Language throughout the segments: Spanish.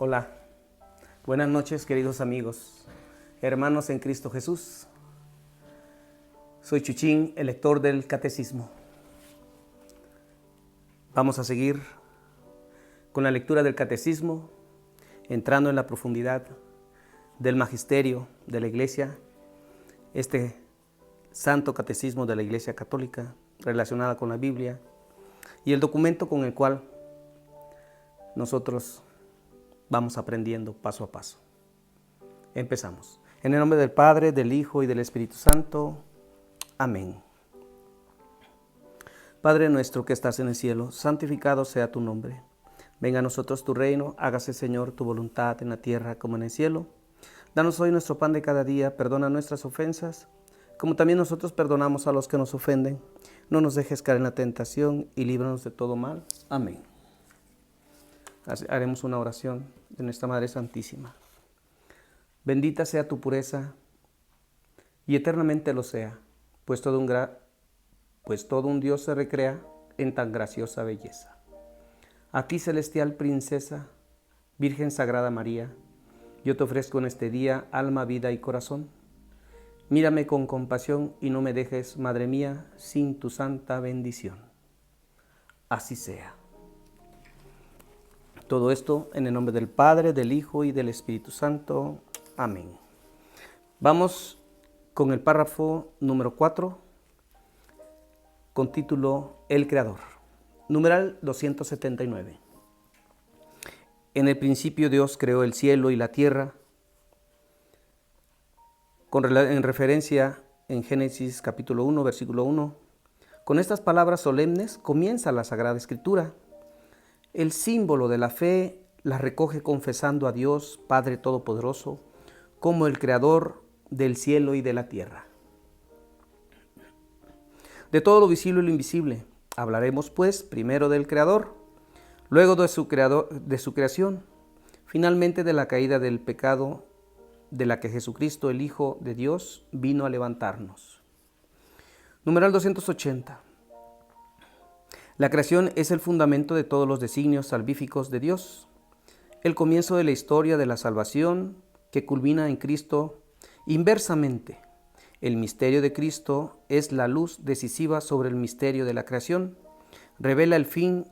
Hola, buenas noches queridos amigos, hermanos en Cristo Jesús. Soy Chuchín, el lector del Catecismo. Vamos a seguir con la lectura del Catecismo, entrando en la profundidad del magisterio de la Iglesia, este Santo Catecismo de la Iglesia Católica relacionada con la Biblia y el documento con el cual nosotros vamos aprendiendo paso a paso. Empezamos. En el nombre del Padre, del Hijo y del Espíritu Santo. Amén. Padre nuestro que estás en el cielo, santificado sea tu nombre. Venga a nosotros tu reino, hágase Señor tu voluntad en la tierra como en el cielo. Danos hoy nuestro pan de cada día, perdona nuestras ofensas, como también nosotros perdonamos a los que nos ofenden. No nos dejes caer en la tentación y líbranos de todo mal. Amén. Haremos una oración de nuestra Madre Santísima. Bendita sea tu pureza y eternamente lo sea, pues todo un Dios se recrea en tan graciosa belleza. A ti, celestial princesa, Virgen Sagrada María, yo te ofrezco en este día alma, vida y corazón. Mírame con compasión y no me dejes, Madre mía, sin tu santa bendición. Así sea. Todo esto en el nombre del Padre, del Hijo y del Espíritu Santo. Amén. Vamos con el párrafo número 4, con título El Creador. Numeral 279. En el principio Dios creó el cielo y la tierra, en referencia en Génesis capítulo 1, versículo 1. Con estas palabras solemnes comienza la Sagrada Escritura. El símbolo de la fe la recoge confesando a Dios, Padre Todopoderoso, como el Creador del cielo y de la tierra. De todo lo visible y lo invisible, hablaremos pues primero del Creador, luego de su creación, finalmente de la caída del pecado de la que Jesucristo, el Hijo de Dios, vino a levantarnos. Numeral 280. La creación es el fundamento de todos los designios salvíficos de Dios, el comienzo de la historia de la salvación que culmina en Cristo. Inversamente, el misterio de Cristo es la luz decisiva sobre el misterio de la creación, revela el fin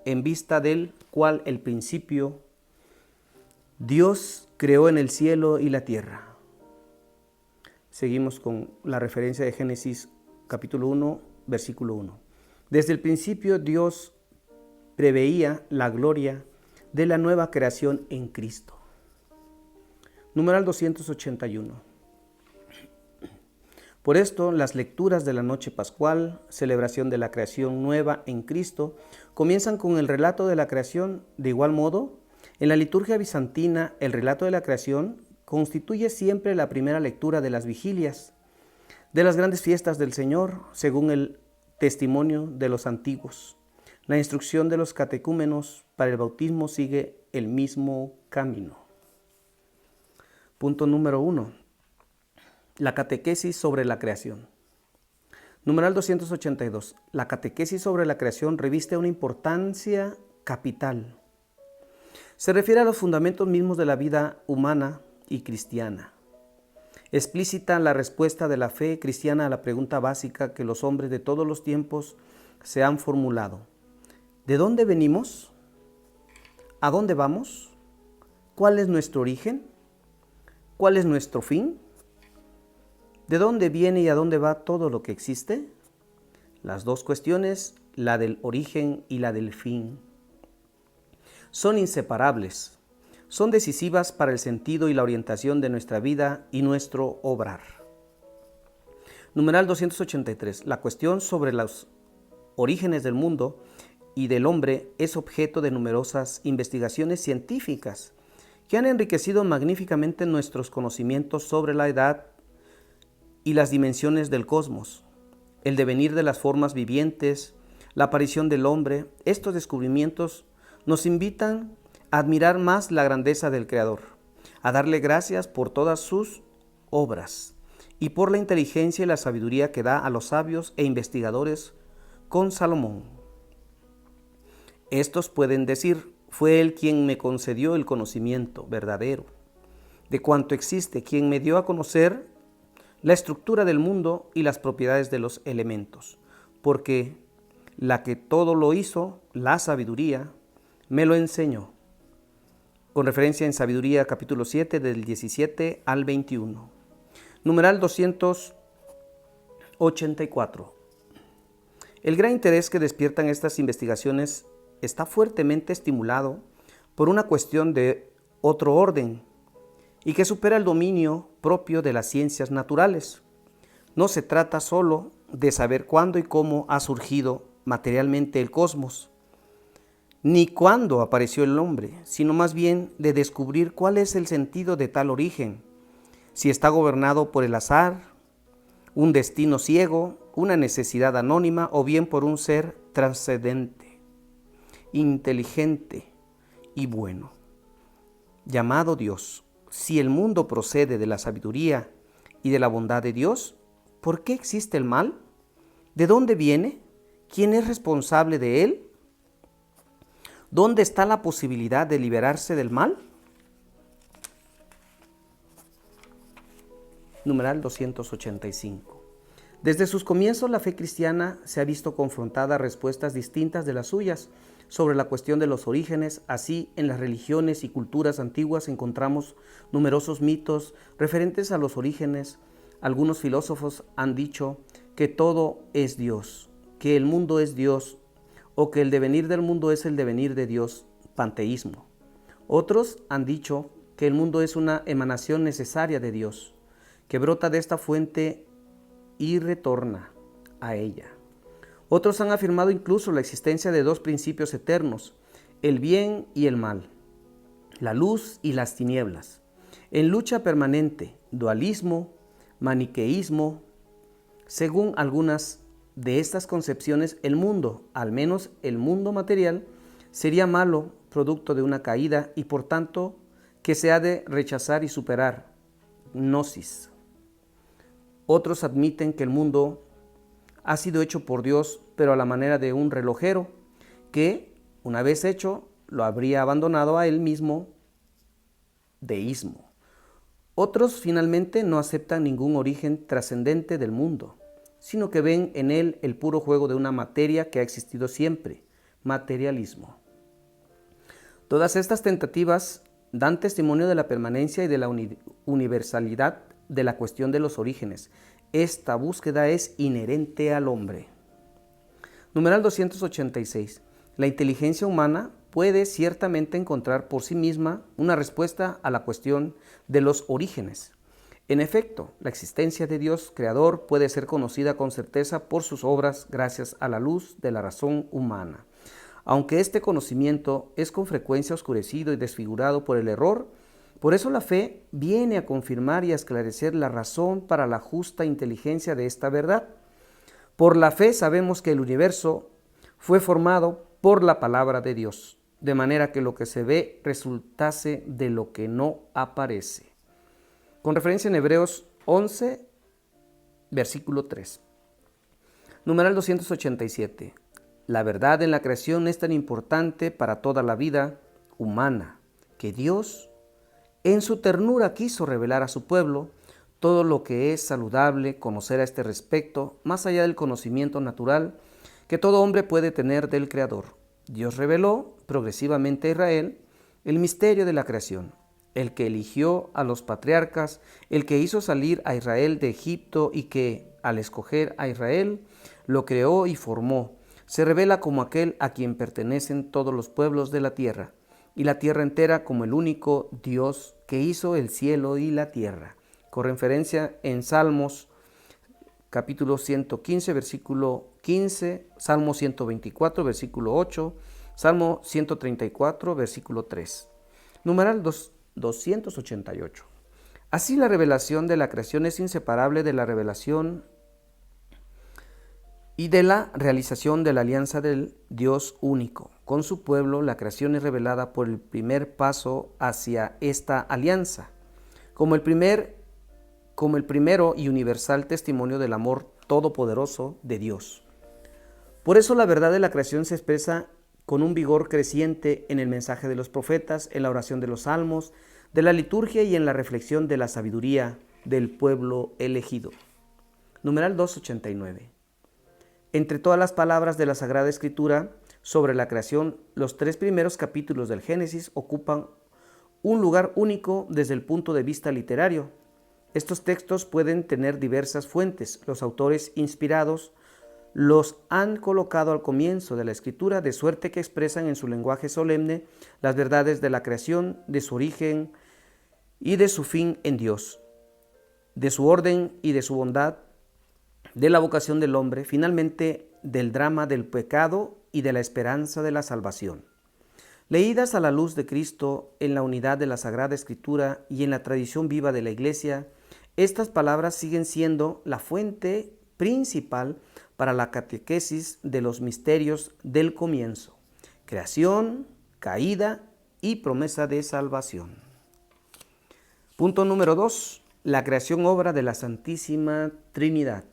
en vista del cual el principio Dios creó en el cielo y la tierra. Seguimos con la referencia de Génesis capítulo 1, versículo 1. Desde el principio Dios preveía la gloria de la nueva creación en Cristo. Numeral 281. Por esto, las lecturas de la noche pascual, celebración de la creación nueva en Cristo, comienzan con el relato de la creación. De igual modo, en la liturgia bizantina, el relato de la creación constituye siempre la primera lectura de las vigilias, de las grandes fiestas del Señor, según el testimonio de los antiguos. La instrucción de los catecúmenos para el bautismo sigue el mismo camino. Punto número 1. La catequesis sobre la creación. Numeral 282. La catequesis sobre la creación reviste una importancia capital. Se refiere a los fundamentos mismos de la vida humana y cristiana. Explícita la respuesta de la fe cristiana a la pregunta básica que los hombres de todos los tiempos se han formulado. ¿De dónde venimos? ¿A dónde vamos? ¿Cuál es nuestro origen? ¿Cuál es nuestro fin? ¿De dónde viene y a dónde va todo lo que existe? Las dos cuestiones, la del origen y la del fin, son inseparables. Son decisivas para el sentido y la orientación de nuestra vida y nuestro obrar. Numeral 283. La cuestión sobre los orígenes del mundo y del hombre es objeto de numerosas investigaciones científicas que han enriquecido magníficamente nuestros conocimientos sobre la edad y las dimensiones del cosmos, el devenir de las formas vivientes, la aparición del hombre. Estos descubrimientos nos invitan a admirar más la grandeza del Creador, a darle gracias por todas sus obras y por la inteligencia y la sabiduría que da a los sabios e investigadores con Salomón. Estos pueden decir, Fue Él quien me concedió el conocimiento verdadero de cuanto existe, quien me dio a conocer la estructura del mundo y las propiedades de los elementos, porque la que todo lo hizo, la sabiduría, me lo enseñó. Con referencia en Sabiduría capítulo 7 del 17 al 21. Numeral 284. El gran interés que despiertan estas investigaciones está fuertemente estimulado por una cuestión de otro orden y que supera el dominio propio de las ciencias naturales. No se trata solo de saber cuándo y cómo ha surgido materialmente el cosmos, ni cuándo apareció el hombre, sino más bien de descubrir cuál es el sentido de tal origen, si está gobernado por el azar, un destino ciego, una necesidad anónima o bien por un ser trascendente, inteligente y bueno, llamado Dios. Si el mundo procede de la sabiduría y de la bondad de Dios, ¿por qué existe el mal? ¿De dónde viene? ¿Quién es responsable de él? ¿Dónde está la posibilidad de liberarse del mal? Numeral 285. Desde sus comienzos, la fe cristiana se ha visto confrontada a respuestas distintas de las suyas sobre la cuestión de los orígenes. Así, en las religiones y culturas antiguas encontramos numerosos mitos referentes a los orígenes. Algunos filósofos han dicho que todo es Dios, que el mundo es Dios, o que el devenir del mundo es el devenir de Dios, panteísmo. Otros han dicho que el mundo es una emanación necesaria de Dios, que brota de esta fuente y retorna a ella. Otros han afirmado incluso la existencia de dos principios eternos, el bien y el mal, la luz y las tinieblas, en lucha permanente, dualismo, maniqueísmo. Según algunas de estas concepciones, el mundo, al menos el mundo material, sería malo, producto de una caída y por tanto que se ha de rechazar y superar, gnosis. Otros admiten que el mundo ha sido hecho por Dios, pero a la manera de un relojero, que, una vez hecho, lo habría abandonado a él mismo, deísmo. Otros, finalmente, no aceptan ningún origen trascendente del mundo, sino que ven en él el puro juego de una materia que ha existido siempre, materialismo. Todas estas tentativas dan testimonio de la permanencia y de la universalidad de la cuestión de los orígenes. Esta búsqueda es inherente al hombre. Numeral 286. La inteligencia humana puede ciertamente encontrar por sí misma una respuesta a la cuestión de los orígenes. En efecto, la existencia de Dios creador puede ser conocida con certeza por sus obras gracias a la luz de la razón humana. Aunque este conocimiento es con frecuencia oscurecido y desfigurado por el error, por eso la fe viene a confirmar y a esclarecer la razón para la justa inteligencia de esta verdad. Por la fe sabemos que el universo fue formado por la palabra de Dios, de manera que lo que se ve resultase de lo que no aparece. Con referencia en Hebreos 11, versículo 3. Numeral 287. La verdad en la creación es tan importante para toda la vida humana que Dios, en su ternura, quiso revelar a su pueblo todo lo que es saludable conocer a este respecto, más allá del conocimiento natural que todo hombre puede tener del Creador. Dios reveló progresivamente a Israel el misterio de la creación, el que eligió a los patriarcas, el que hizo salir a Israel de Egipto y que, al escoger a Israel, lo creó y formó. Se revela como aquel a quien pertenecen todos los pueblos de la tierra, y la tierra entera como el único Dios que hizo el cielo y la tierra. Con referencia en Salmos, capítulo 115, versículo 15, Salmo 124, versículo 8, Salmo 134, versículo 3. Numeral 288. Así la revelación de la creación es inseparable de la revelación y de la realización de la alianza del Dios único. Con su pueblo, la creación es revelada por el primer paso hacia esta alianza, como el primero y universal testimonio del amor todopoderoso de Dios. Por eso la verdad de la creación se expresa con un vigor creciente en el mensaje de los profetas, en la oración de los salmos, de la liturgia y en la reflexión de la sabiduría del pueblo elegido. Numeral 289. Entre todas las palabras de la Sagrada Escritura sobre la creación, los 3 primeros capítulos del Génesis ocupan un lugar único desde el punto de vista literario. Estos textos pueden tener diversas fuentes. Los autores inspirados los han colocado al comienzo de la Escritura, de suerte que expresan en su lenguaje solemne las verdades de la creación, de su origen y de su fin en Dios, de su orden y de su bondad, de la vocación del hombre, finalmente del drama del pecado y de la esperanza de la salvación. Leídas a la luz de Cristo en la unidad de la Sagrada Escritura y en la tradición viva de la Iglesia, estas palabras siguen siendo la fuente principal para la catequesis de los misterios del comienzo: creación, caída y promesa de salvación. Punto número 2. La creación obra de la Santísima Trinidad.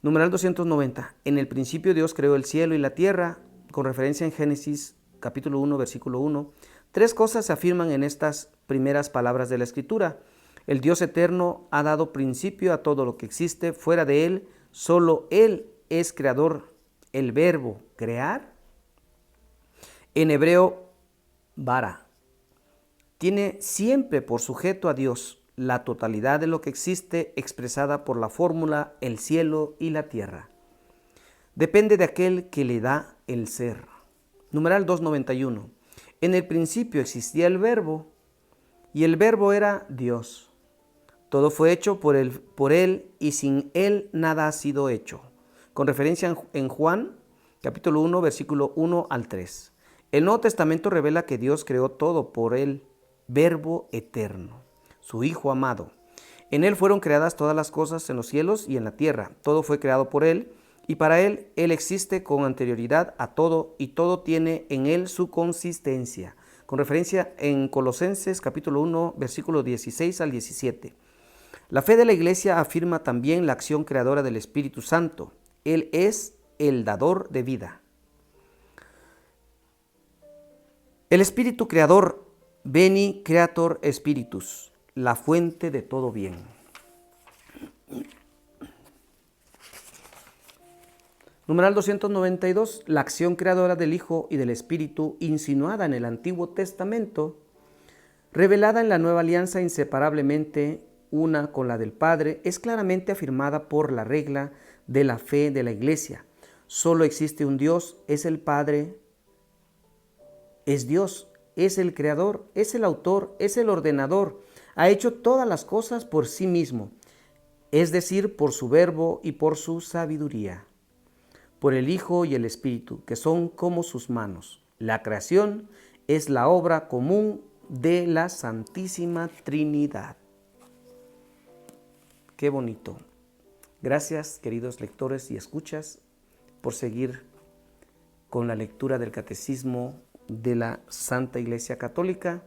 Numeral 290. En el principio Dios creó el cielo y la tierra, con referencia en Génesis capítulo 1, versículo 1. 3 cosas se afirman en estas primeras palabras de la Escritura. El Dios eterno ha dado principio a todo lo que existe. Fuera de Él, solo Él es creador. El verbo crear, en hebreo, bara, tiene siempre por sujeto a Dios la totalidad de lo que existe expresada por la fórmula el cielo y la tierra. Depende de aquel que le da el ser. Numeral 291. En el principio existía el verbo y el verbo era Dios. Todo fue hecho por él y sin él nada ha sido hecho. Con referencia en Juan capítulo 1 versículo 1 al 3. El Nuevo Testamento revela que Dios creó todo por el Verbo eterno, su Hijo amado. En Él fueron creadas todas las cosas en los cielos y en la tierra. Todo fue creado por Él y para Él existe con anterioridad a todo y todo tiene en Él su consistencia. Con referencia en Colosenses capítulo 1 versículo 16 al 17. La fe de la Iglesia afirma también la acción creadora del Espíritu Santo. Él es el dador de vida. El Espíritu Creador, Veni Creator Spiritus, la fuente de todo bien. Numeral 292. La acción creadora del Hijo y del Espíritu, insinuada en el Antiguo Testamento, revelada en la Nueva Alianza inseparablemente una con la del Padre, es claramente afirmada por la regla de la fe de la Iglesia. Solo existe un Dios, es el Padre, es Dios, es el Creador, es el Autor, es el Ordenador. Ha hecho todas las cosas por sí mismo, es decir, por su Verbo y por su sabiduría, por el Hijo y el Espíritu, que son como sus manos. La creación es la obra común de la Santísima Trinidad. Qué bonito. Gracias, queridos lectores y escuchas, por seguir con la lectura del Catecismo de la Santa Iglesia Católica.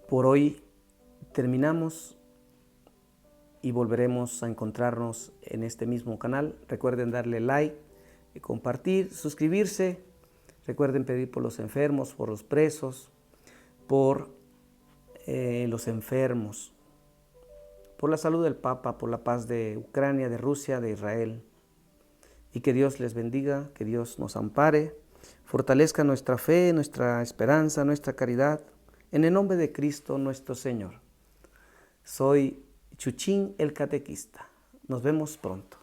Por hoy terminamos y volveremos a encontrarnos en este mismo canal. Recuerden darle like, compartir, suscribirse. Recuerden pedir por los enfermos, por los presos, por los enfermos, por la salud del Papa, por la paz de Ucrania, de Rusia, de Israel. Y que Dios les bendiga, que Dios nos ampare, fortalezca nuestra fe, nuestra esperanza, nuestra caridad, en el nombre de Cristo nuestro Señor. Soy Chuchín el Catequista. Nos vemos pronto.